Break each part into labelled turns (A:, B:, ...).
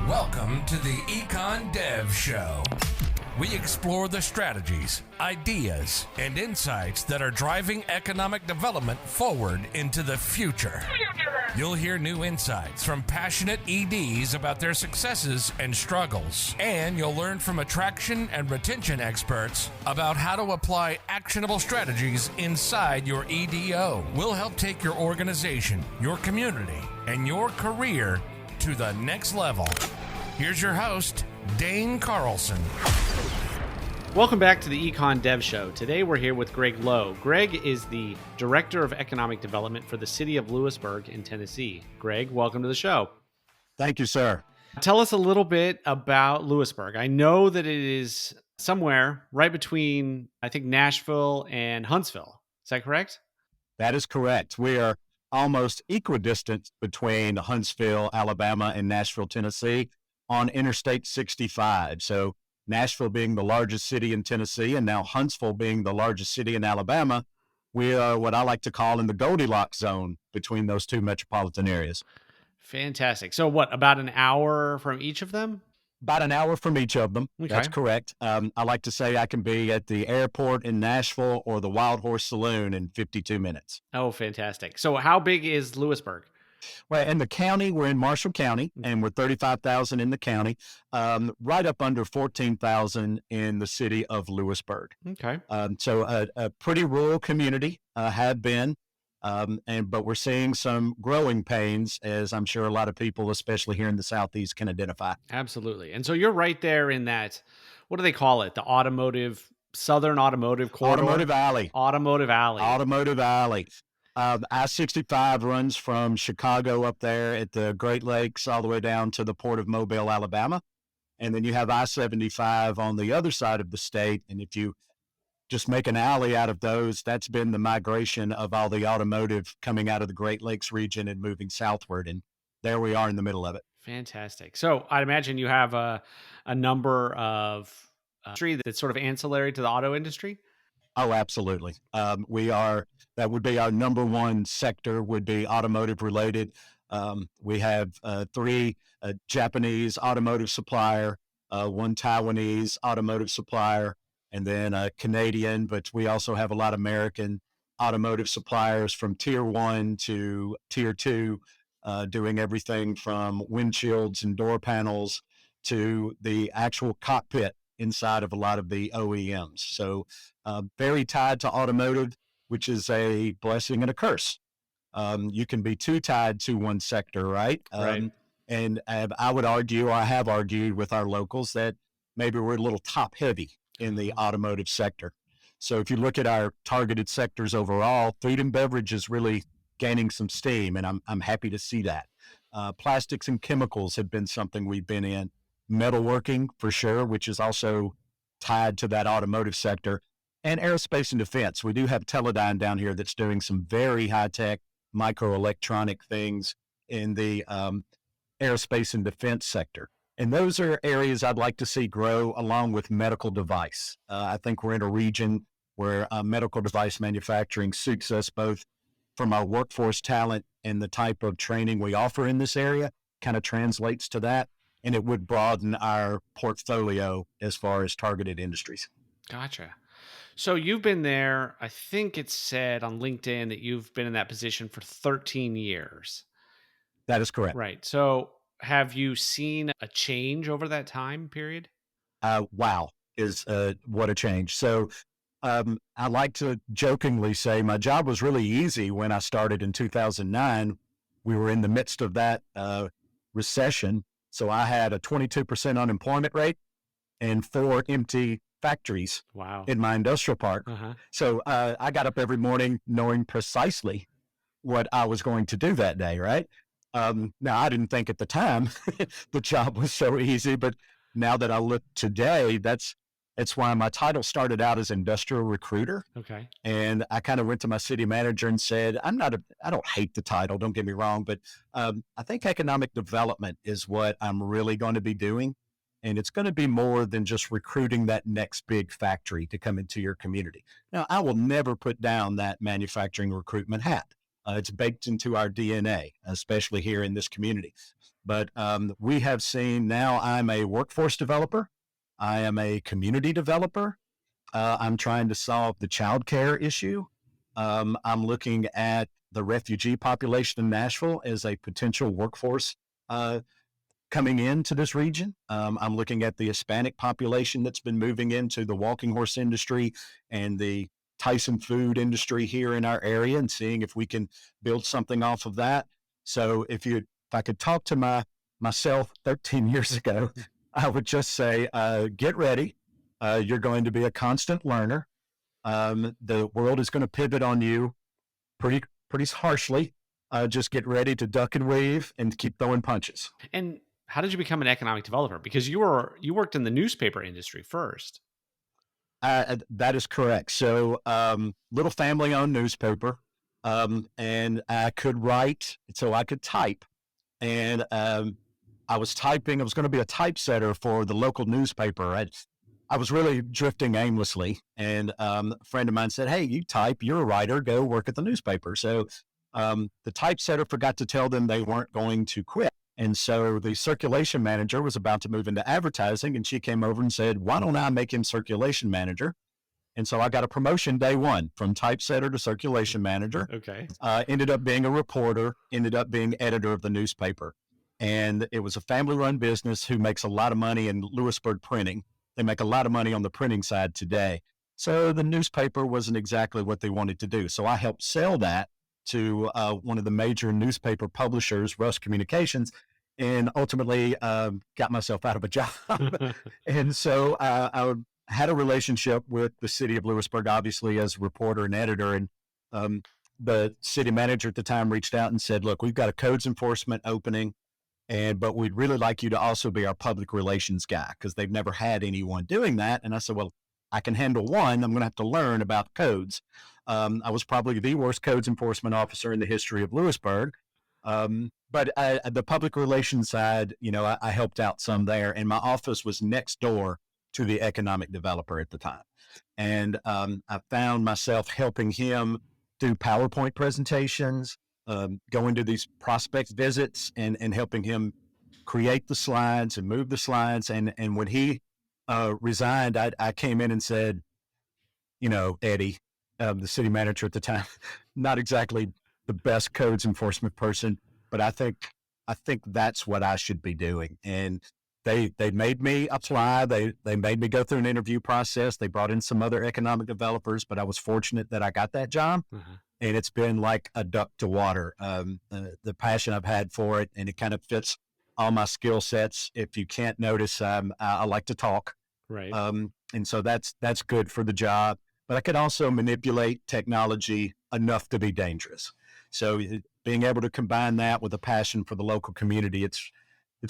A: Welcome to the Econ Dev Show. We explore the strategies, ideas, and insights that are driving economic development forward into the future. You'll hear new insights from passionate EDs about their successes and struggles, and you'll learn from attraction and retention experts about how to apply actionable strategies inside your EDO. We'll help take your organization, your community, and your career to the next level. Here's your host, Dane Carlson.
B: Welcome back to the Econ Dev Show. Today we're here with Greg Lowe. Greg is the Director of Economic Development for the city of Lewisburg in Tennessee. Greg, welcome to the show.
C: Thank you, sir.
B: Tell us a little bit about Lewisburg. I know that it is somewhere right between, I think, Nashville and Huntsville. Is that correct?
C: That is correct. We are almost equidistant between Huntsville, Alabama, and Nashville, Tennessee on Interstate 65. So Nashville being the largest city in Tennessee and now Huntsville being the largest city in Alabama, we are what I like to call in the Goldilocks zone between those two metropolitan areas.
B: Fantastic. So what, about an hour from each of them?
C: About an hour from each of them.
B: Okay.
C: That's correct. I like to say I can be at the airport in Nashville or the Wild Horse Saloon in 52 minutes.
B: Oh, fantastic. So how big is Lewisburg?
C: Well, in the county, we're in Marshall County, and we're 35,000 in the county, right up under 14,000 in the city of Lewisburg.
B: Okay.
C: So a pretty rural community, have been, but we're seeing some growing pains, as I'm sure a lot of people, especially here in the Southeast, can identify.
B: Absolutely. And so you're right there in that, what do they call it? The Southern Automotive Corridor?
C: Automotive Alley.
B: Automotive Alley.
C: Automotive Alley. I-65 runs from Chicago up there at the Great Lakes all the way down to the port of Mobile, Alabama. And then you have I-75 on the other side of the state. And if you just make an alley out of those, that's been the migration of all the automotive coming out of the Great Lakes region and moving southward. And there we are in the middle of it.
B: Fantastic. So I'd imagine you have a number of industry that's sort of ancillary to the auto industry.
C: Oh, absolutely. That would be our number one sector, would be automotive related. We have three Japanese automotive supplier, one Taiwanese automotive supplier, and then a Canadian, but we also have a lot of American automotive suppliers from tier 1 to tier 2, doing everything from windshields and door panels to the actual cockpit inside of a lot of the OEMs. So very tied to automotive, which is a blessing and a curse. You can be too tied to one sector, right?
B: Right.
C: And I would argue, or I have argued with our locals, that maybe we're a little top heavy in the automotive sector. So if you look at our targeted sectors overall, food and beverage is really gaining some steam, and I'm happy to see that. Plastics and chemicals have been something we've been in. Metalworking, for sure, which is also tied to that automotive sector, and aerospace and defense. We do have Teledyne down here that's doing some very high-tech microelectronic things in the aerospace and defense sector. And those are areas I'd like to see grow along with medical device. I think we're in a region where medical device manufacturing suits us both from our workforce talent and the type of training we offer in this area kind of translates to that. And it would broaden our portfolio as far as targeted industries.
B: Gotcha. So you've been there, I think it said on LinkedIn that you've been in that position for 13 years.
C: That is correct.
B: Right. So have you seen a change over that time period?
C: Wow, is what a change. So I like to jokingly say my job was really easy when I started in 2009. We were in the midst of that recession. So I had a 22% unemployment rate and 4 empty factories in my industrial park. So I got up every morning knowing precisely what I was going to do that day, right? Now, I didn't think at the time the job was so easy, but now that I look today, that's why my title started out as industrial recruiter.
B: Okay.
C: And I kind of went to my city manager and said, I don't hate the title, don't get me wrong, but I think economic development is what I'm really going to be doing. And it's going to be more than just recruiting that next big factory to come into your community. Now, I will never put down that manufacturing recruitment hat. It's baked into our DNA, especially here in this community. But we have seen now I'm a workforce developer. I am a community developer. I'm trying to solve the child care issue. I'm looking at the refugee population in Nashville as a potential workforce coming into this region. I'm looking at the Hispanic population that's been moving into the walking horse industry and the Tyson food industry here in our area and seeing if we can build something off of that. So if I could talk to myself 13 years ago, I would just say, get ready. You're going to be a constant learner. The world is going to pivot on you pretty harshly. Just get ready to duck and weave and keep throwing punches.
B: And how did you become an economic developer? Because you worked in the newspaper industry first.
C: That is correct. So, little family-owned newspaper, and I could write, so I could type, and I was typing. I was going to be a typesetter for the local newspaper. I was really drifting aimlessly, and a friend of mine said, "Hey, you type. You're a writer. Go work at the newspaper." So, the typesetter forgot to tell them they weren't going to quit. And so the circulation manager was about to move into advertising, and she came over and said, "Why don't I make him circulation manager?" And so I got a promotion day one from typesetter to circulation manager.
B: Okay.
C: Ended up being a reporter, ended up being editor of the newspaper. And it was a family-run business who makes a lot of money in Lewisburg printing. They make a lot of money on the printing side today. So the newspaper wasn't exactly what they wanted to do. So I helped sell that to one of the major newspaper publishers, Russ Communications, and ultimately got myself out of a job. And so I had a relationship with the city of Lewisburg, obviously, as a reporter and editor. And the city manager at the time reached out and said, "Look, we've got a codes enforcement opening, but we'd really like you to also be our public relations guy," because they've never had anyone doing that. And I said, "Well, I can handle one. I'm going to have to learn about codes." I was probably the worst codes enforcement officer in the history of Lewisburg. But the public relations side, I helped out some there, and my office was next door to the economic developer at the time. And I found myself helping him do PowerPoint presentations, going to these prospect visits and helping him create the slides and move the slides. And when he resigned, I came in and said, "Eddie," the city manager at the time, not exactly the best codes enforcement person, but I think that's what I should be doing. And they made me apply. They made me go through an interview process. They brought in some other economic developers, but I was fortunate that I got that job. Mm-hmm. And it's been like a duck to water. The passion I've had for it, and it kind of fits all my skill sets. If you can't notice, I like to talk.
B: Right.
C: And so that's good for the job. But I could also manipulate technology enough to be dangerous. So being able to combine that with a passion for the local community, it's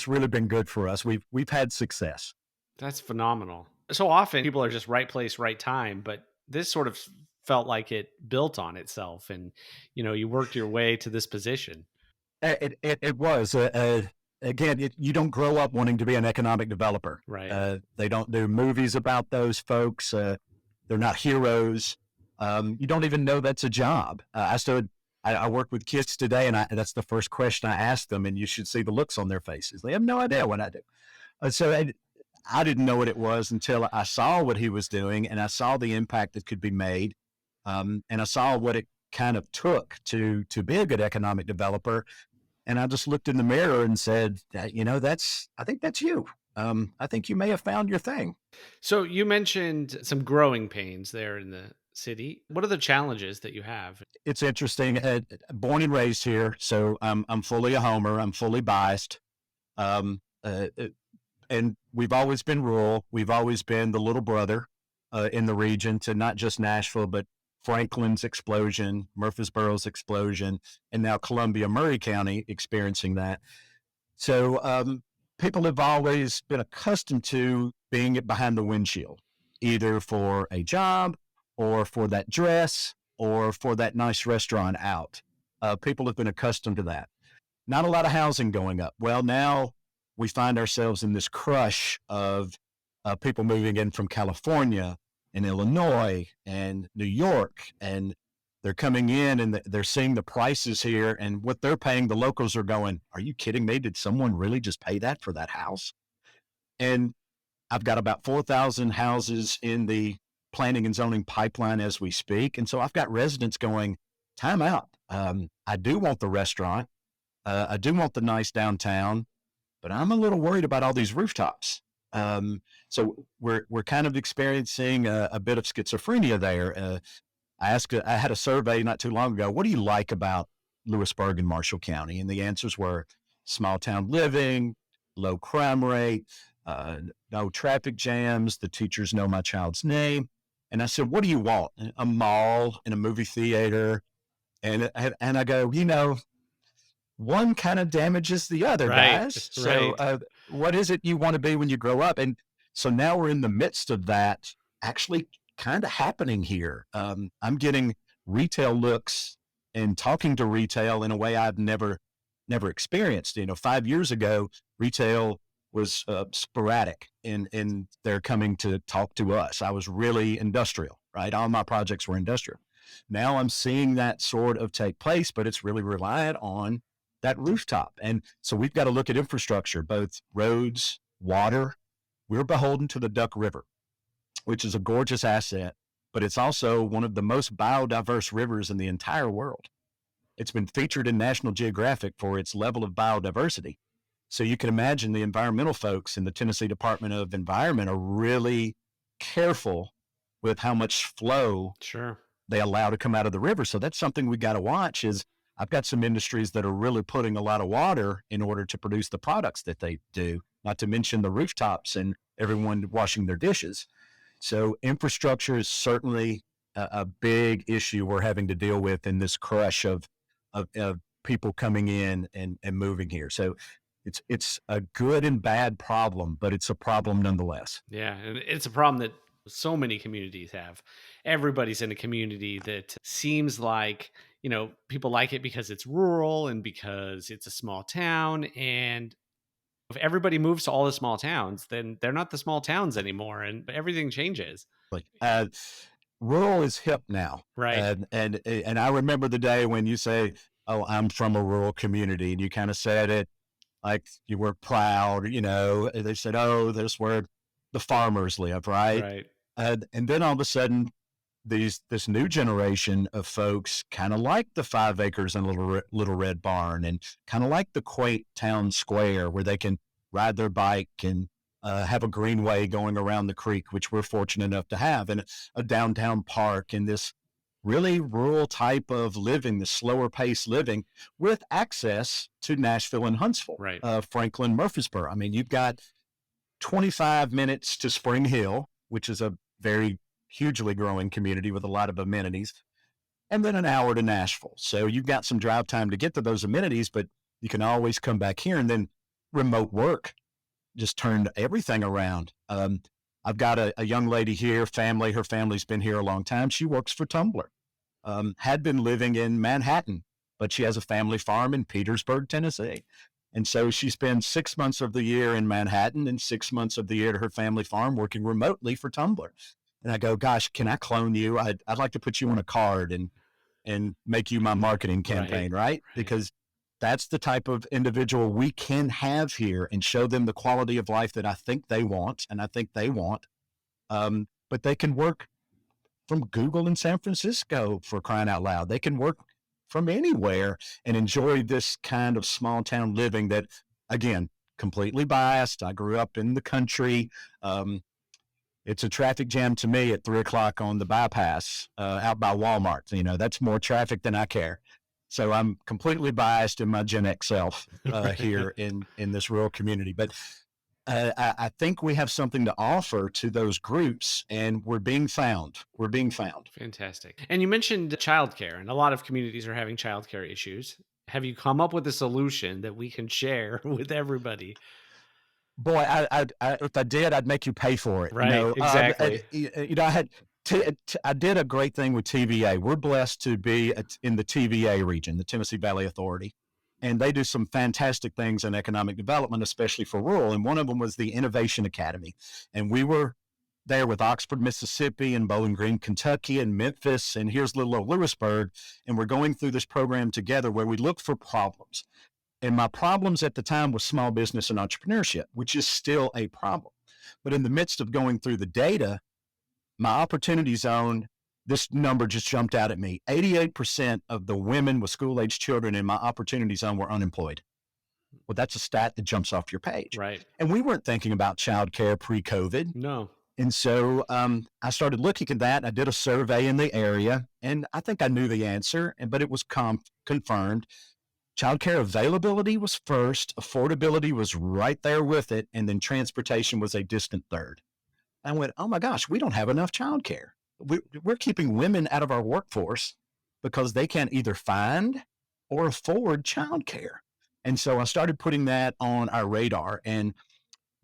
C: really been good for us. We've had success.
B: That's phenomenal. So often people are just right place, right time, but this sort of felt like it built on itself, and you worked your way to this position.
C: It was. Again, you don't grow up wanting to be an economic developer.
B: Right.
C: They don't do movies about those folks. They're not heroes. You don't even know that's a job. I work with kids today, and that's the first question I ask them, and you should see the looks on their faces. They have no idea what I do. So I didn't know what it was until I saw what he was doing, and I saw the impact that could be made, and I saw what it kind of took to be a good economic developer. And I just looked in the mirror and said, I think that's you. I think you may have found your thing.
B: So you mentioned some growing pains there in the city. What are the challenges that you have?
C: It's interesting. Born and raised here, so I'm fully a homer. I'm fully biased. And we've always been rural. We've always been the little brother in the region to not just Nashville, but Franklin's explosion, Murfreesboro's explosion, and now Columbia, Murray County experiencing that. So people have always been accustomed to being behind the windshield, either for a job or for that dress or for that nice restaurant out. People have been accustomed to that. Not a lot of housing going up. Well, now we find ourselves in this crush of people moving in from California and Illinois and New York, and they're coming in and they're seeing the prices here and what they're paying. The locals are going, are you kidding me? Did someone really just pay that for that house? And I've got about 4,000 houses in the planning and zoning pipeline as we speak. And so I've got residents going, time out. I do want the restaurant. I do want the nice downtown, but I'm a little worried about all these rooftops. So we're kind of experiencing a bit of schizophrenia there. I had a survey not too long ago. What do you like about Lewisburg and Marshall County? And the answers were small town living, low crime rate, no traffic jams. The teachers know my child's name. And I said, what do you want? A mall and a movie theater. And I go, one kind of damages the other,
B: Right,
C: guys. So what is it you want to be when you grow up? And so now we're in the midst of that actually kind of happening here. I'm getting retail looks and talking to retail in a way I've never experienced. 5 years ago, retail was sporadic in their coming to talk to us. I was really industrial, right? All my projects were industrial. Now I'm seeing that sort of take place, but it's really reliant on that rooftop. And so we've got to look at infrastructure, both roads, water. We're beholden to the Duck River, which is a gorgeous asset, but it's also one of the most biodiverse rivers in the entire world. It's been featured in National Geographic for its level of biodiversity. So you can imagine the environmental folks in the Tennessee Department of Environment are really careful with how much flow they allow to come out of the river. So that's something we got to watch. Is I've got some industries that are really putting a lot of water in order to produce the products that they do, not to mention the rooftops and everyone washing their dishes. So infrastructure is certainly a big issue we're having to deal with in this crush of people coming in and moving here. So it's a good and bad problem, but it's a problem nonetheless.
B: Yeah, and it's a problem that so many communities have. Everybody's in a community that seems like, people like it because it's rural and because it's a small town. And if everybody moves to all the small towns, then they're not the small towns anymore, and everything changes.
C: Rural is hip now,
B: right?
C: And I remember the day when you say, "Oh, I'm from a rural community," and you kind of said it like you were proud. They said, "Oh, that's where the farmers live," right?
B: Right.
C: And then all of a sudden, this new generation of folks kind of like the 5 acres and little red barn, and kind of like the quaint town square where they can ride their bike and have a greenway going around the creek, which we're fortunate enough to have, and a downtown park, and this really rural type of living, the slower pace living with access to Nashville and Huntsville,
B: right?
C: Franklin, Murfreesboro. I mean, you've got 25 minutes to Spring Hill, which is a very hugely growing community with a lot of amenities, and then an hour to Nashville. So you've got some drive time to get to those amenities, but you can always come back here. And then remote work just turned everything around. I've got a young lady here, her family's been here a long time. She works for Tumblr, had been living in Manhattan, but she has a family farm in Petersburg, Tennessee. And so she spends 6 months of the year in Manhattan and 6 months of the year at her family farm working remotely for Tumblr. And I go, gosh, can I clone you? I'd like to put you on a card and make you my marketing campaign, right? Because that's the type of individual we can have here and show them the quality of life that I think they want, and I think they want. But they can work from Google in San Francisco, for crying out loud. They can work from anywhere and enjoy this kind of small town living that, again, completely biased. I grew up in the country. It's a traffic jam to me at 3:00 on the bypass out by Walmart. That's more traffic than I care. So I'm completely biased in my Gen X self here in this rural community. But I think we have something to offer to those groups, and we're being found.
B: Fantastic. And you mentioned childcare, and a lot of communities are having childcare issues. Have you come up with a solution that we can share with everybody?
C: Boy, if I did, I'd make you pay for it.
B: Right, exactly.
C: I did a great thing with TVA. We're blessed to be in the TVA region, the Tennessee Valley Authority, and they do some fantastic things in economic development, especially for rural. And one of them was the Innovation Academy. And we were there with Oxford, Mississippi, and Bowling Green, Kentucky, and Memphis, and here's little old Lewisburg, and we're going through this program together where we look for problems. And my problems at the time was small business and entrepreneurship, which is still a problem. But in the midst of going through the data, my opportunity zone, this number just jumped out at me. 88% of the women with school-age children in my opportunity zone were unemployed. Well, that's a stat that jumps off your page.
B: Right.
C: And we weren't thinking about childcare pre-COVID.
B: No.
C: And so I started looking at that. I did a survey in the area, and I think I knew the answer, but it was confirmed. Childcare availability was first, affordability was right there with it, and then transportation was a distant third. I went, oh my gosh, we don't have enough childcare. We're keeping women out of our workforce because they can't either find or afford childcare. And so I started putting that on our radar, and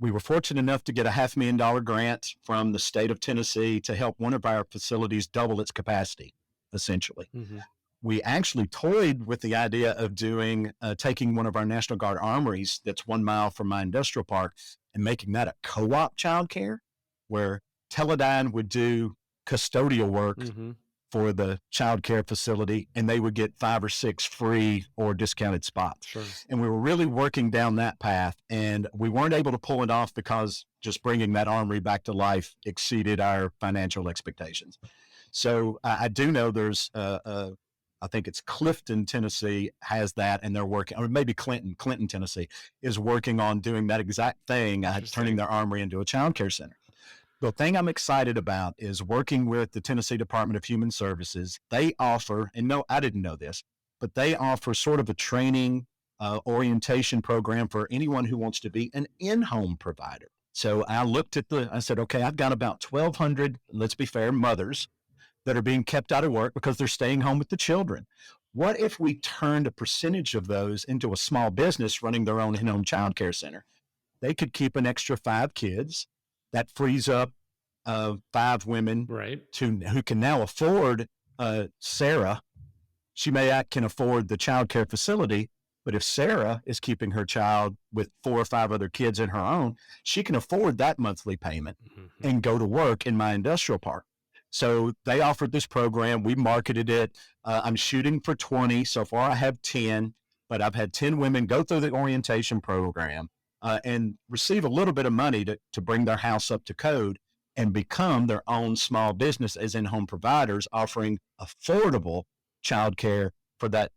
C: we were fortunate enough to get a $500,000 grant from the state of Tennessee to help one of our facilities double its capacity, essentially.
B: Mm-hmm.
C: We actually toyed with the idea of taking one of our National Guard armories that's 1 mile from my industrial park and making that a co-op childcare where Teledyne would do custodial work for the child care facility, and they would get 5 or 6 free or discounted spots.
B: Sure.
C: And we were really working down that path, and we weren't able to pull it off because just bringing that armory back to life exceeded our financial expectations. So I do know there's, I think it's Clifton, Tennessee has that, and they're working, or maybe Clinton, Tennessee is working on doing that exact thing, turning their armory into a child care center. The thing I'm excited about is working with the Tennessee Department of Human Services. They offer, and no, I didn't know this, but they offer sort of a training orientation program for anyone who wants to be an in-home provider. So I said, okay, I've got about 1,200, let's be fair, mothers that are being kept out of work because they're staying home with the children. What if we turned a percentage of those into a small business running their own in-home child care center? They could keep an extra 5 kids. That frees up 5 women who can now afford Sarah. She can afford the child care facility, but if Sarah is keeping her child with 4 or 5 other kids in her own, she can afford that monthly payment and go to work in my industrial park. So they offered this program. We marketed it. I'm shooting for 20. So far I have 10, but I've had 10 women go through the orientation program and receive a little bit of money to bring their house up to code and become their own small business as in-home providers, offering affordable childcare for that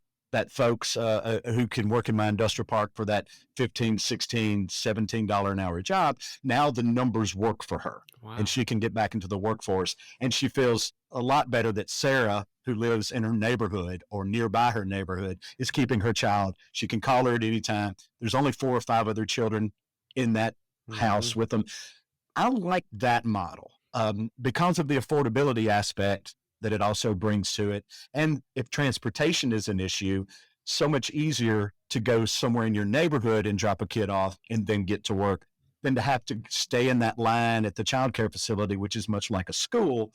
C: folks who can work in my industrial park for that $15, $16, $17 an hour job. Now the numbers work for her. Wow. And she can get back into the workforce. And she feels a lot better that Sarah, who lives in her neighborhood or nearby her neighborhood, is keeping her child. She can call her at any time. There's only 4 or 5 other children in that house with them. I like that model because of the affordability aspect that it also brings to it. And if transportation is an issue, so much easier to go somewhere in your neighborhood and drop a kid off and then get to work than to have to stay in that line at the child care facility, which is much like a school,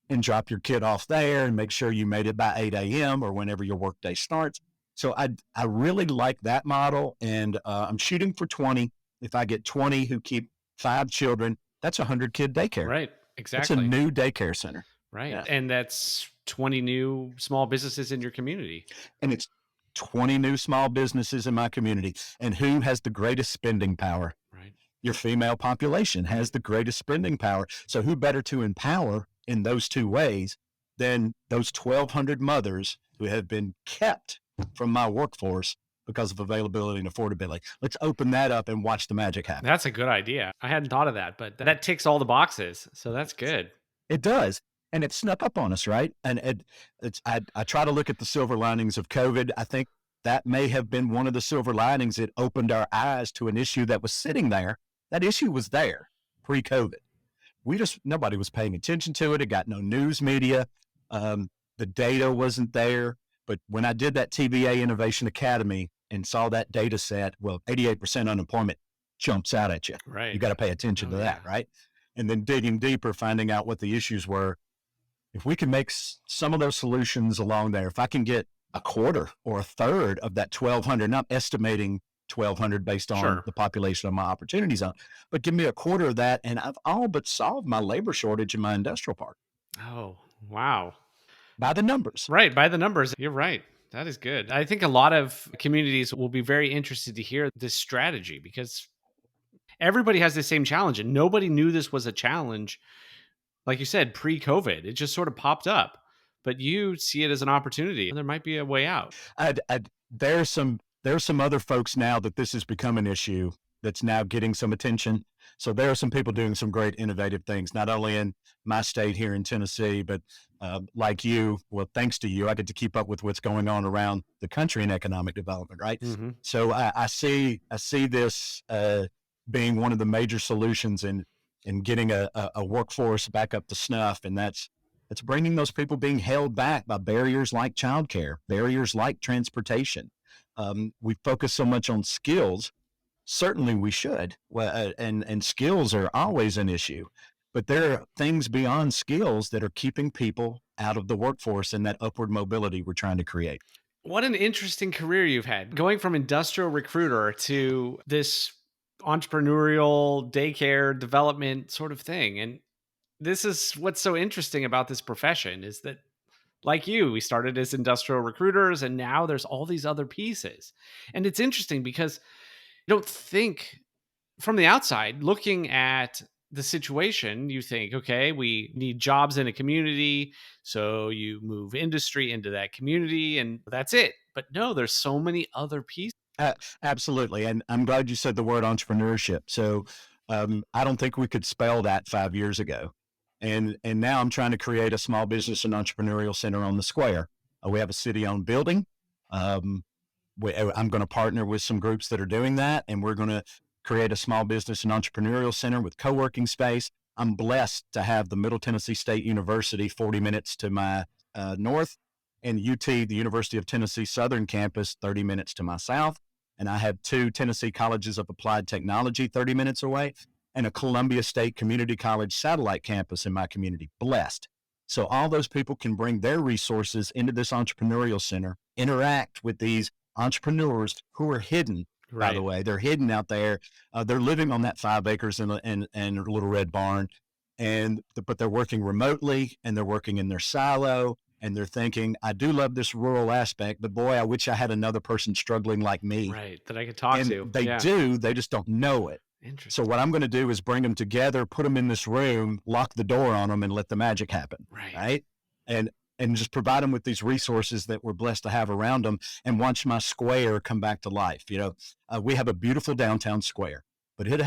C: and drop your kid off there and make sure you made it by 8 a.m. or whenever your workday starts. So I really like that model, and I'm shooting for 20. If I get 20 who keep 5 children, that's a 100-kid daycare.
B: Right, exactly.
C: It's a new daycare center.
B: Right. Yeah. And that's 20 new small businesses in your community.
C: And it's 20 new small businesses in my community. And who has the greatest spending power?
B: Right.
C: Your female population has the greatest spending power. So who better to empower in those 2 ways than those 1,200 mothers who have been kept from my workforce because of availability and affordability? Let's open that up and watch the magic happen.
B: That's a good idea. I hadn't thought of that, but that ticks all the boxes. So that's good.
C: It does. And it snuck up on us, right? And I try to look at the silver linings of COVID. I think that may have been one of the silver linings. It opened our eyes to an issue that was sitting there. That issue was there pre-COVID. Nobody was paying attention to it. It got no news media. The data wasn't there. But when I did that TBA Innovation Academy and saw that data set, well, 88% unemployment jumps out at you.
B: Right.
C: You got to pay attention to that, right? And then digging deeper, finding out what the issues were. If we can make some of those solutions along there, if I can get a quarter or a third of that 1,200, and I'm estimating 1,200 based on
B: Sure.
C: the population of my opportunity zone. But give me a quarter of that, and I've all but solved my labor shortage in my industrial park
B: Oh, wow.
C: by the numbers.
B: Right. By the numbers. You're right. That is good. I think a lot of communities will be very interested to hear this strategy because everybody has the same challenge and nobody knew this was a challenge. Like you said, pre COVID, it just sort of popped up, but you see it as an opportunity and there might be a way out.
C: There's some other folks now that this has become an issue that's now getting some attention. So there are some people doing some great innovative things, not only in my state here in Tennessee, but like you, well, thanks to you, I get to keep up with what's going on around the country in economic development, right?
B: Hmm.
C: So I see this being one of the major solutions in getting a workforce back up to snuff, and that's bringing those people being held back by barriers like childcare, barriers like transportation. We focus so much on skills. Certainly we should. Well, and skills are always an issue, but there are things beyond skills that are keeping people out of the workforce and that upward mobility we're trying to create.
B: What an interesting career you've had going from industrial recruiter to this entrepreneurial daycare development sort of thing. And this is what's so interesting about this profession is that like you, we started as industrial recruiters and now there's all these other pieces. And it's interesting because you don't think from the outside looking at the situation, you think, okay, we need jobs in a community. So you move industry into that community and that's it. But no, there's so many other pieces.
C: Uh, Absolutely. And I'm glad you said the word entrepreneurship. So I don't think we could spell that 5 years ago. And now I'm trying to create a small business and entrepreneurial center on the square. We have a city-owned building. Um, I'm going to partner with some groups that are doing that, and we're going to create a small business and entrepreneurial center with co-working space. I'm blessed to have the Middle Tennessee State University 40 minutes to my north, and UT, the University of Tennessee Southern Campus, 30 minutes to my south. And I have two Tennessee Colleges of Applied Technology 30 minutes away, and a Columbia State Community College satellite campus in my community. Blessed. So all those people can bring their resources into this entrepreneurial center, interact with these entrepreneurs who are hidden. By the
B: Right.
C: way, they're hidden out there. They're living on that 5 acres and a little red barn, but they're working remotely and they're working in their silo. And they're thinking, I do love this rural aspect, but boy, I wish I had another person struggling like me.
B: Right. That I could talk
C: And
B: to.
C: they
B: Yeah.
C: do, they just don't know it. So
B: Interesting.
C: what I'm going to do is bring them together, put them in this room, lock the door on them, and let the magic happen,
B: Right.
C: right? And and just provide them with these resources that we're blessed to have around them, and watch my square come back to life. We have a beautiful downtown square, but it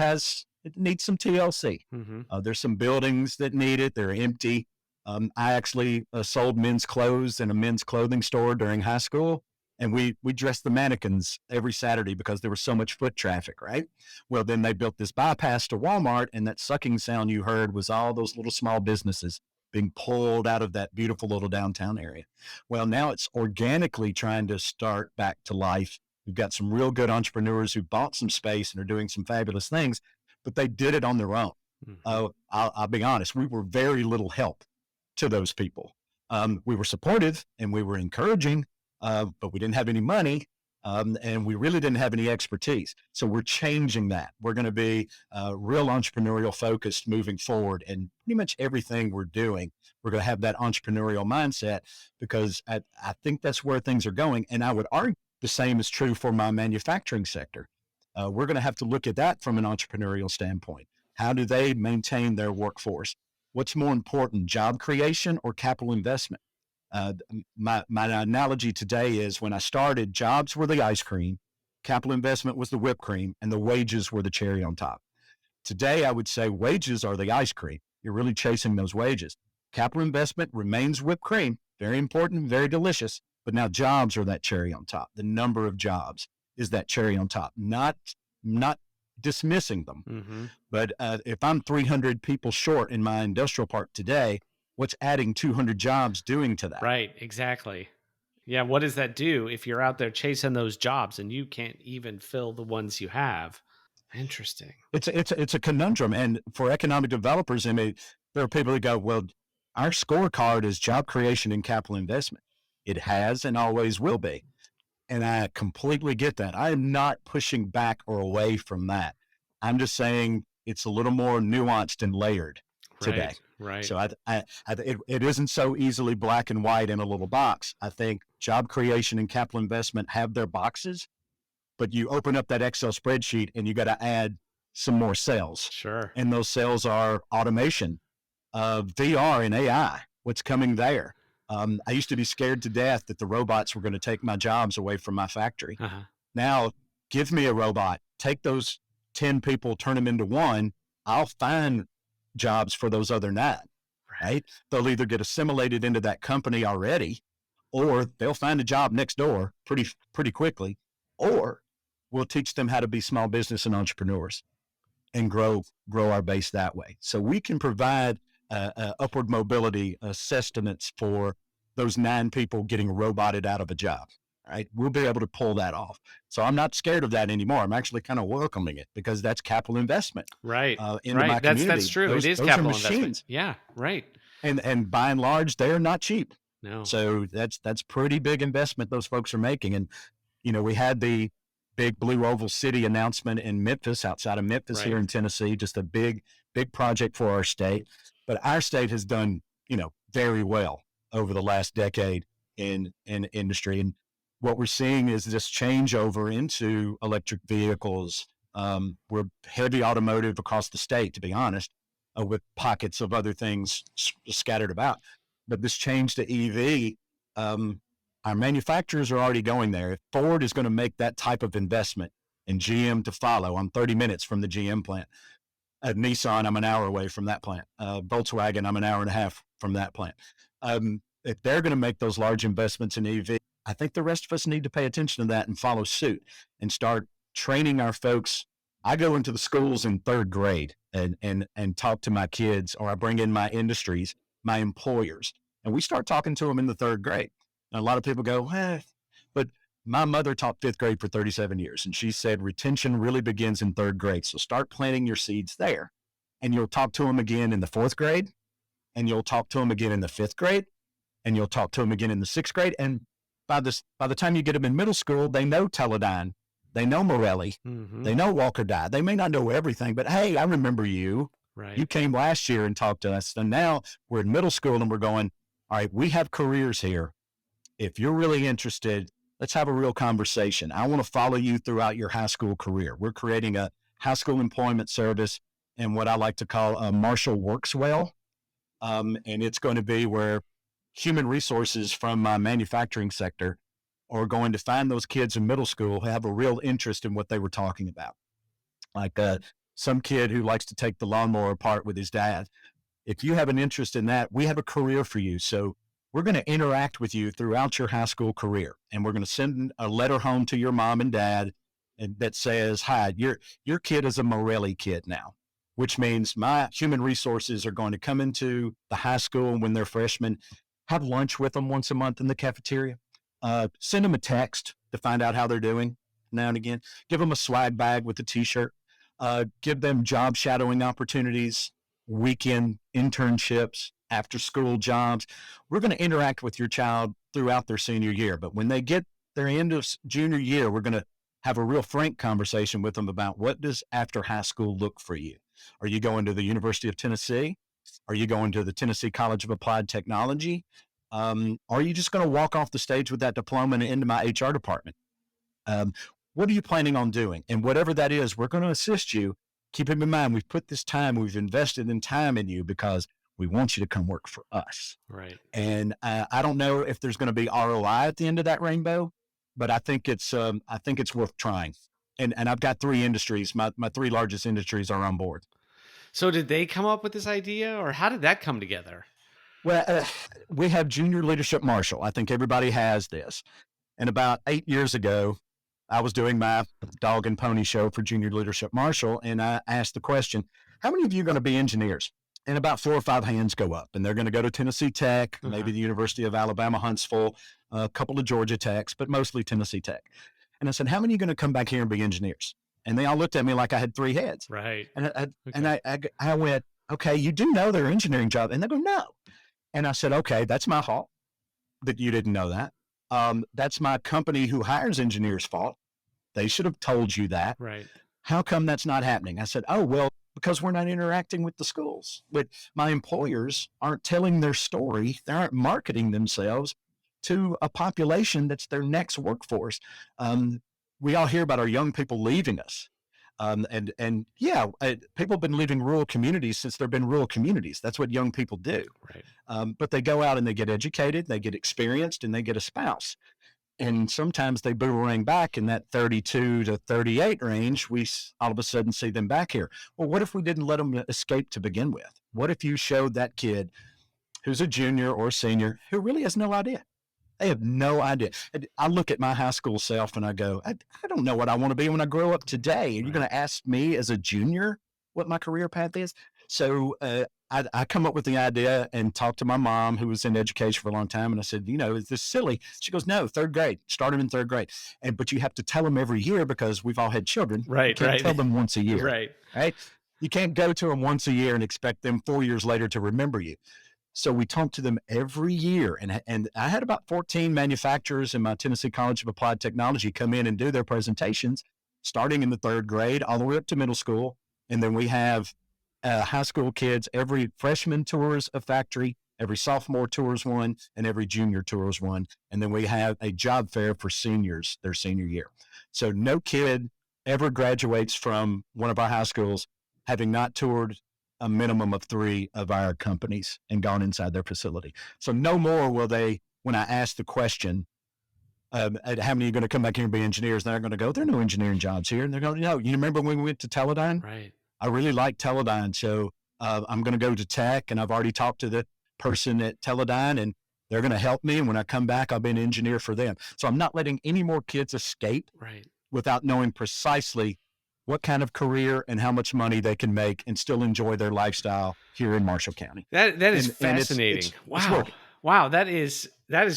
C: needs some TLC.
B: Hmm.
C: There's some buildings that need it; they're empty. I actually sold men's clothes in a men's clothing store during high school, and we dressed the mannequins every Saturday because there was so much foot traffic, right? Well, then they built this bypass to Walmart, and that sucking sound you heard was all those little small businesses being pulled out of that beautiful little downtown area. Well, now it's organically trying to start back to life. We've got some real good entrepreneurs who bought some space and are doing some fabulous things, but they did it on their own.
B: Hmm.
C: I'll be honest, we were very little help to those people. We were supportive and we were encouraging, but we didn't have any money, and we really didn't have any expertise. So we're changing that. We're going to be real entrepreneurial focused moving forward, and pretty much everything we're doing, we're going to have that entrepreneurial mindset because I think that's where things are going. And I would argue the same is true for my manufacturing sector. We're going to have to look at that from an entrepreneurial standpoint. How do they maintain their workforce? What's more important, job creation or capital investment? My analogy today is when I started, jobs were the ice cream, capital investment was the whipped cream, and the wages were the cherry on top. Today, I would say wages are the ice cream. You're really chasing those wages. Capital investment remains whipped cream, very important, very delicious, but now jobs are that cherry on top. The number of jobs is that cherry on top, not dismissing them.
B: Hmm.
C: But if I'm 300 people short in my industrial park today, what's adding 200 jobs doing to that?
B: Right. Exactly. Yeah. What does that do if you're out there chasing those jobs and you can't even fill the ones you have? Interesting.
C: It's a conundrum. And for economic developers, I mean, there are people that go, well, our scorecard is job creation and capital investment. It has and always will be. And I completely get that. I am not pushing back or away from that. I'm just saying it's a little more nuanced and layered today.
B: Right.
C: So it isn't so easily black and white in a little box. I think job creation and capital investment have their boxes, but you open up that Excel spreadsheet and you got to add some more cells.
B: Sure.
C: And those cells are automation, VR and AI, what's coming there. I used to be scared to death that the robots were going to take my jobs away from my factory. Now, give me a robot, take those 10 people, turn them into one, I'll find jobs for those other 9, right? They'll either get assimilated into that company already, or they'll find a job next door pretty quickly, or we'll teach them how to be small business and entrepreneurs and grow our base that way. So we can provide upward mobility sustenance for those 9 people getting roboted out of a job, right? We'll be able to pull that off. So I'm not scared of that anymore. I'm actually kind of welcoming it because that's capital investment.
B: Right.
C: Into my community.
B: That's true. It is capital investment. Yeah. Right.
C: And by and large, they're not cheap.
B: No.
C: So that's pretty big investment those folks are making. And, we had the big Blue Oval City announcement in Memphis, outside of Memphis here in Tennessee, just a big project for our state. But our state has done, very well over the last decade in industry. And what we're seeing is this changeover into electric vehicles. We're heavy automotive across the state, to be honest, with pockets of other things scattered about. But this change to EV, our manufacturers are already going there. If Ford is going to make that type of investment and GM to follow, I'm 30 minutes from the GM plant. At Nissan, I'm an hour away from that plant. Volkswagen, I'm an hour and a half from that plant. If they're going to make those large investments in EV, I think the rest of us need to pay attention to that and follow suit and start training our folks. I go into the schools in 3rd grade and talk to my kids, or I bring in my industries, my employers, and we start talking to them in the 3rd grade. And a lot of people go, but my mother taught 5th grade for 37 years, and she said retention really begins in 3rd grade. So start planting your seeds there, and you'll talk to them again in the 4th grade, and you'll talk to them again in the 5th grade, and you'll talk to them again in the 6th grade. And by the time you get them in middle school, they know Teledyne, they know Morelli, they know Walker Die. They may not know everything, but hey, I remember you.
B: Right.
C: You came last year and talked to us. And now we're in middle school and we're going, all right, we have careers here. If you're really interested, let's have a real conversation. I want to follow you throughout your high school career. We're creating a high school employment service and what I like to call a Marshall Works Well. And it's going to be where human resources from my manufacturing sector are going to find those kids in middle school who have a real interest in what they were talking about. Like some kid who likes to take the lawnmower apart with his dad. If you have an interest in that, we have a career for you. So we're going to interact with you throughout your high school career. And we're going to send a letter home to your mom and dad that says, hi, your kid is a Morelli kid now, which means my human resources are going to come into the high school when they're freshmen, have lunch with them once a month in the cafeteria, send them a text to find out how they're doing now and again, give them a swag bag with a t-shirt, give them job shadowing opportunities, weekend internships, after school jobs. We're going to interact with your child throughout their senior year. But when they get their end of junior year, we're going to have a real frank conversation with them about what does after high school look for you? Are you going to the University of Tennessee? Are you going to the Tennessee College of Applied Technology? Are you just going to walk off the stage with that diploma and into my HR department? What are you planning on doing? And whatever that is, we're going to assist you. Keep in mind, we've put this time, we've invested in time in you because we want you to come work for us.
B: Right.
C: And I don't know if there's going to be ROI at the end of that rainbow, but I think it's worth trying. And I've got 3 industries. My 3 largest industries are on board.
B: So did they come up with this idea, or how did that come together?
C: Well, we have Junior Leadership Marshall. I think everybody has this. And about 8 years ago, I was doing my dog and pony show for Junior Leadership Marshall, and I asked the question, how many of you are going to be engineers? And about 4 or 5 hands go up, and they're going to go to Tennessee Tech, maybe the University of Alabama, Huntsville, a couple of Georgia Techs, but mostly Tennessee Tech. And I said, how many are going to come back here and be engineers? And they all looked at me like I had 3 heads.
B: Right.
C: And I went, okay, you do know their engineering job. And they go, no. And I said, okay, that's my fault that you didn't know that. That's my company who hires engineers' fault. They should have told you that.
B: Right.
C: How come that's not happening? I said, oh, well, because we're not interacting with the schools. But my employers aren't telling their story. They aren't marketing themselves to a population that's their next workforce. We all hear about our young people leaving us. People have been leaving rural communities since there have been rural communities. That's what young people do.
B: Right.
C: But they go out and they get educated, they get experienced, and they get a spouse. And sometimes they boomerang back in that 32 to 38 range. We all of a sudden see them back here. Well, what if we didn't let them escape to begin with? What if you showed that kid who's a junior or senior who really has no idea? They have no idea. I look at my high school self and I go, I don't know what I want to be when I grow up today. And you're going to ask me as a junior what my career path is? So I come up with the idea and talk to my mom, who was in education for a long time. And I said, is this silly? She goes, no, third grade. Start them in third grade. But you have to tell them every year because we've all had children.
B: Right.
C: You can't tell them once a year.
B: Right.
C: You can't go to them once a year and expect them 4 years later to remember you. So we talked to them every year. And I had about 14 manufacturers in my Tennessee College of Applied Technology come in and do their presentations, starting in the third grade all the way up to middle school. And then we have high school kids. Every freshman tours a factory, every sophomore tours one, and every junior tours one. And then we have a job fair for seniors their senior year. So no kid ever graduates from one of our high schools having not toured a minimum of 3 of our companies and gone inside their facility. So no more will they, when I ask the question, how many are going to come back here and be engineers? They're going to go, there are no engineering jobs here. And they're going, no, you remember when we went to Teledyne?
B: Right.
C: I really like Teledyne. So I'm going to go to Tech, and I've already talked to the person at Teledyne, and they're going to help me. And when I come back, I'll be an engineer for them. So I'm not letting any more kids escape without knowing precisely what kind of career and how much money they can make and still enjoy their lifestyle here in Marshall County.
B: That is fascinating. Wow. That is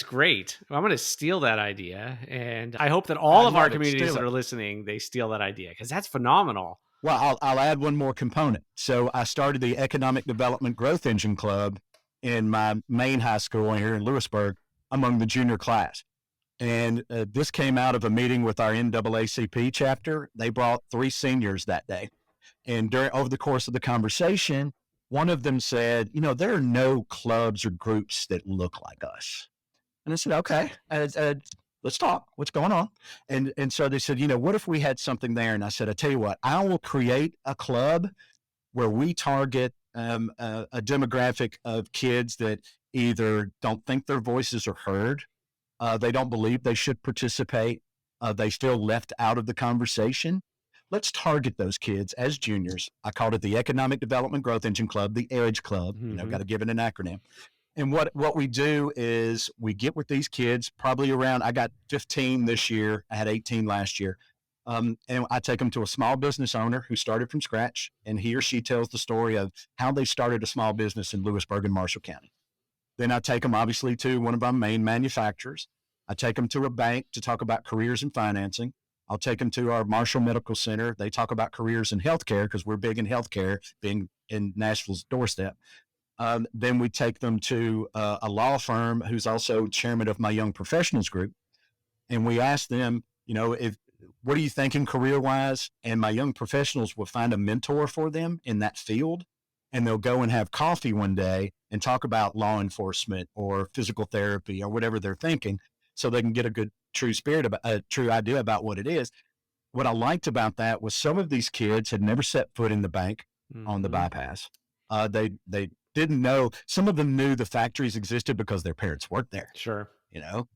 B: great. I'm going to steal that idea. And I hope that all of our communities that are listening, they steal that idea, because that's phenomenal.
C: Well, I'll add one more component. So I started the Economic Development Growth Engine Club in my main high school here in Lewisburg among the junior class. And this came out of a meeting with our NAACP chapter. They brought 3 seniors that day. And over the course of the conversation, one of them said, there are no clubs or groups that look like us. And I said, okay, let's talk. What's going on? And so they said, what if we had something there? And I said, I tell you what, I will create a club where we target a demographic of kids that either don't think their voices are heard, they don't believe they should participate, they feel left out of the conversation. Let's target those kids as juniors. I called it the Economic Development Growth Engine Club, the EDGE Club. Got to give it an acronym. And what we do is we get with these kids probably around, I got 15 this year. I had 18 last year. And I take them to a small business owner who started from scratch, and he or she tells the story of how they started a small business in Lewisburg and Marshall County. Then I take them obviously to one of our main manufacturers. I take them to a bank to talk about careers and financing. I'll take them to our Marshall Medical Center. They talk about careers in healthcare because we're big in healthcare, being in Nashville's doorstep. Then we take them to a law firm who's also chairman of my young professionals group. And we ask them, what are you thinking career-wise? And my young professionals will find a mentor for them in that field. And they'll go and have coffee one day and talk about law enforcement or physical therapy or whatever they're thinking, so they can get a good true idea about what it is. What I liked about that was some of these kids had never set foot in the bank on the bypass. They didn't know. Some of them knew the factories existed because their parents worked there.
B: Sure.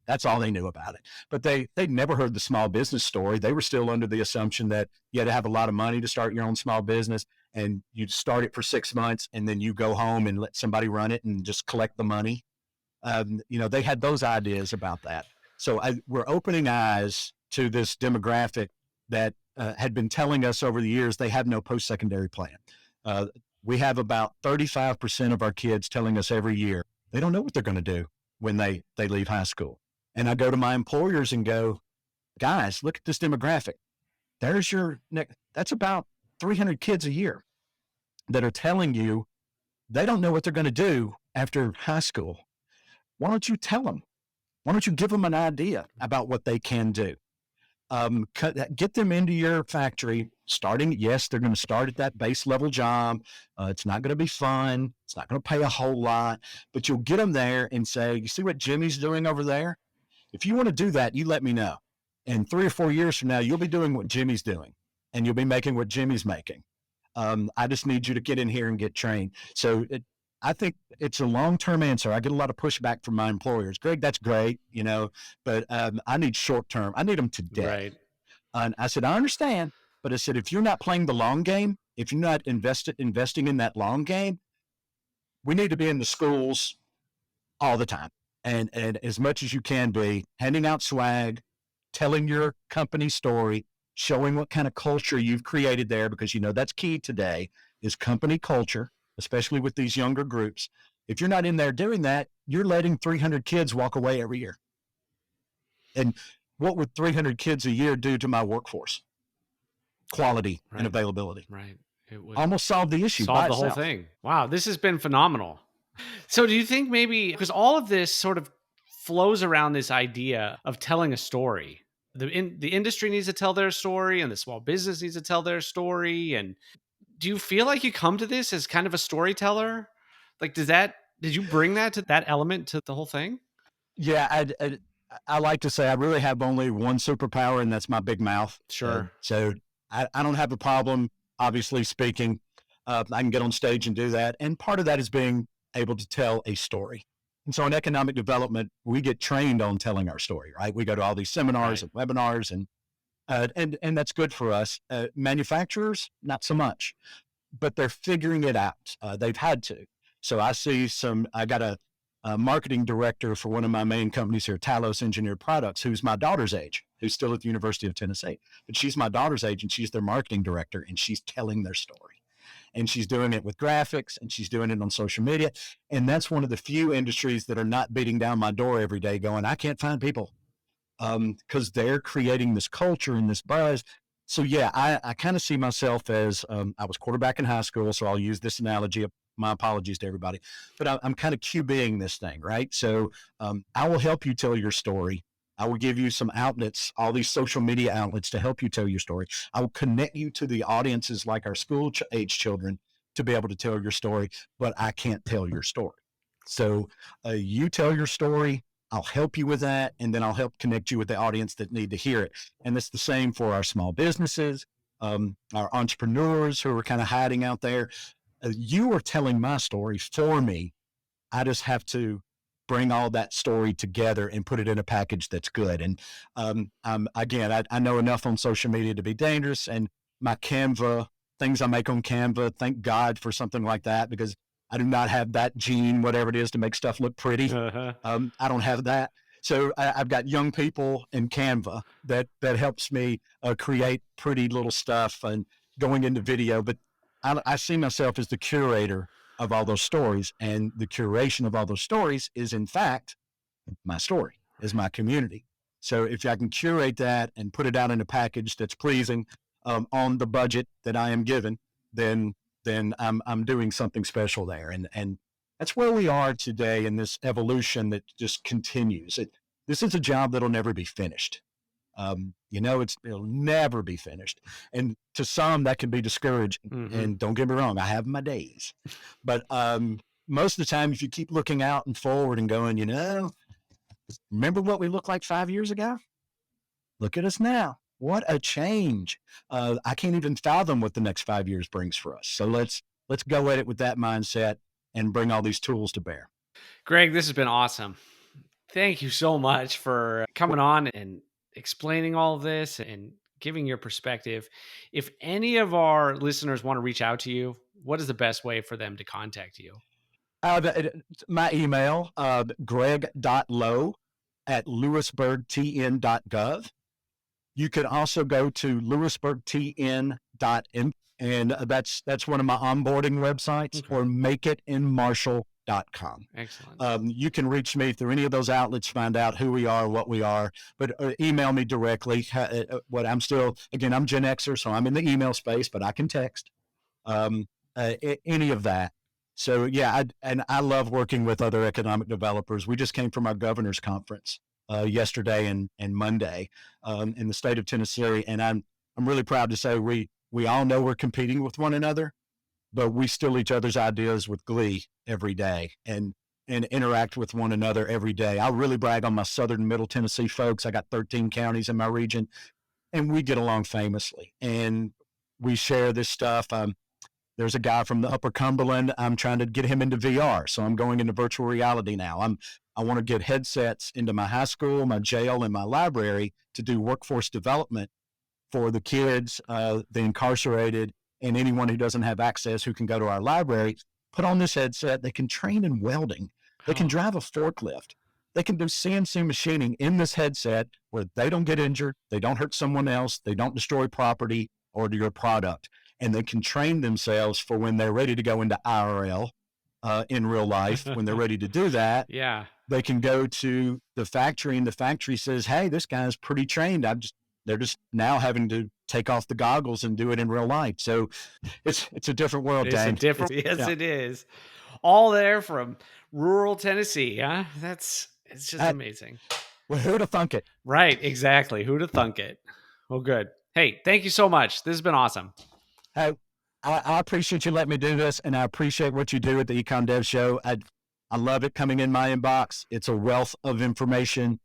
C: That's all they knew about it. But they'd never heard the small business story. They were still under the assumption that you had to have a lot of money to start your own small business, and you'd start it for 6 months, and then you go home and let somebody run it and just collect the money. They had those ideas about that. So we're opening eyes to this demographic that had been telling us over the years they have no post-secondary plan. We have about 35% of our kids telling us every year they don't know what they're going to do when they leave high school. And I go to my employers and go, guys, look at this demographic. That's about 300 kids a year that are telling you they don't know what they're going to do after high school. Why don't you tell them? Why don't you give them an idea about what they can do? Get them into your factory starting. Yes, they're going to start at that base level job. It's not going to be fun. It's not going to pay a whole lot, but you'll get them there and say, you see what Jimmy's doing over there? If you want to do that, you let me know. And 3 or 4 years from now, you'll be doing what Jimmy's doing and you'll be making what Jimmy's making. I just need you to get in here and get trained. So I think it's a long-term answer. I get a lot of pushback from my employers. Greg, that's great, but I need short-term. I need them today.
B: Right.
C: And I said, I understand, but I said, if you're not playing the long game, if you're not investing in that long game, we need to be in the schools all the time. And as much as you can be, handing out swag, telling your company story, showing what kind of culture you've created there, because that's key today is company culture, especially with these younger groups. If you're not in there doing that, you're letting 300 kids walk away every year. And what would 300 kids a year do to my workforce? Quality and availability.
B: Right. It would
C: almost solve the issue.
B: Solve the whole thing. Wow, this has been phenomenal. So do you think maybe, because all of this sort of flows around this idea of telling a story, the industry needs to tell their story and the small business needs to tell their story. And do you feel like you come to this as kind of a storyteller? Like, did you bring that element to the whole thing?
C: Yeah, I like to say I really have only one superpower, and that's my big mouth.
B: Sure.
C: So I don't have a problem, obviously, speaking. I can get on stage and do that. And part of that is being able to tell a story. And so in economic development, we get trained on telling our story, right? We go to all these seminars and webinars, and that's good for us. Manufacturers, not so much, but they're figuring it out. They've had to. So I got a marketing director for one of my main companies here, Talos Engineered Products, who's my daughter's age, who's still at the University of Tennessee. But she's my daughter's age, and she's their marketing director, and she's telling their story. And she's doing it with graphics, and she's doing it on social media. And that's one of the few industries that are not beating down my door every day going, I can't find people, because they're creating this culture and this buzz. So yeah, I kind of see myself as, I was quarterback in high school, so I'll use this analogy. My apologies to everybody, but I'm kind of QBing this thing, right? So I will help you tell your story. I will give you some outlets, all these social media outlets to help you tell your story. I will connect you to the audiences like our school age children to be able to tell your story, but I can't tell your story. So you tell your story, I'll help you with that, and then I'll help connect you with the audience that need to hear it. And it's the same for our small businesses, our entrepreneurs who are kind of hiding out there. You are telling my story for me. I just have to bring all that story together and put it in a package that's good. And I know enough on social media to be dangerous. And my Canva, things I make on Canva, thank God for something like that, because I do not have that gene, whatever it is, to make stuff look pretty. I don't have that. So I've got young people in Canva that helps me create pretty little stuff and going into video. But I see myself as the curator of all those stories, and the curation of all those stories is, in fact, my story, is my community. So if I can curate that and put it out in a package that's pleasing on the budget that I am given, then I'm doing something special there. And that's where we are today in this evolution that just continues. This is a job that'll never be finished. It'll never be finished. And to some that can be discouraging. Mm-hmm. And don't get me wrong, I have my days, but most of the time, if you keep looking out and forward and going, remember what we looked like 5 years ago? Look at us now. What a change. I can't even fathom what the next 5 years brings for us. So let's go at it with that mindset and bring all these tools to bear.
B: Greg, this has been awesome. Thank you so much for coming on and explaining all of this and giving your perspective. If any of our listeners want to reach out to you, what is the best way for them to contact you?
C: My email, greg.lowe@lewisburgtn.gov. You can also go to lewisburgtn.info, and that's one of my onboarding websites, or makeitinmarshall.com.
B: Excellent.
C: You can reach me through any of those outlets, find out who we are, what we are, but email me directly. I'm Gen Xer, so I'm in the email space, but I can text, any of that. So yeah, I love working with other economic developers. We just came from our governor's conference yesterday and Monday in the state of Tennessee. And I'm really proud to say we all know we're competing with one another, but we steal each other's ideas with glee every day and interact with one another every day. I really brag on my southern and middle Tennessee folks. I got 13 counties in my region, and we get along famously. And we share this stuff. There's a guy from the Upper Cumberland. I'm trying to get him into VR, so I'm going into virtual reality now. I want to get headsets into my high school, my jail, and my library to do workforce development for the kids, the incarcerated, and anyone who doesn't have access who can go to our library. Put on this headset. They can train in welding. They can drive a forklift. They can do CNC machining in this headset where they don't get injured, they don't hurt someone else, they don't destroy property or your product. And they can train themselves for when they're ready to go into IRL in real life. When they're ready to do that,
B: yeah,
C: they can go to the factory, and the factory says, "Hey, this guy's pretty trained. They're just now having to take off the goggles and do it in real life." So it's a different world, Dan.
B: Yes, it is. All there from rural Tennessee, huh? It's just amazing.
C: Well, who'd have thunk it?
B: Right, exactly. Who'd have thunk it? Well, good. Hey, thank you so much. This has been awesome.
C: Hey, I appreciate you letting me do this, and I appreciate what you do at the Econ Dev Show. I love it coming in my inbox. It's a wealth of information.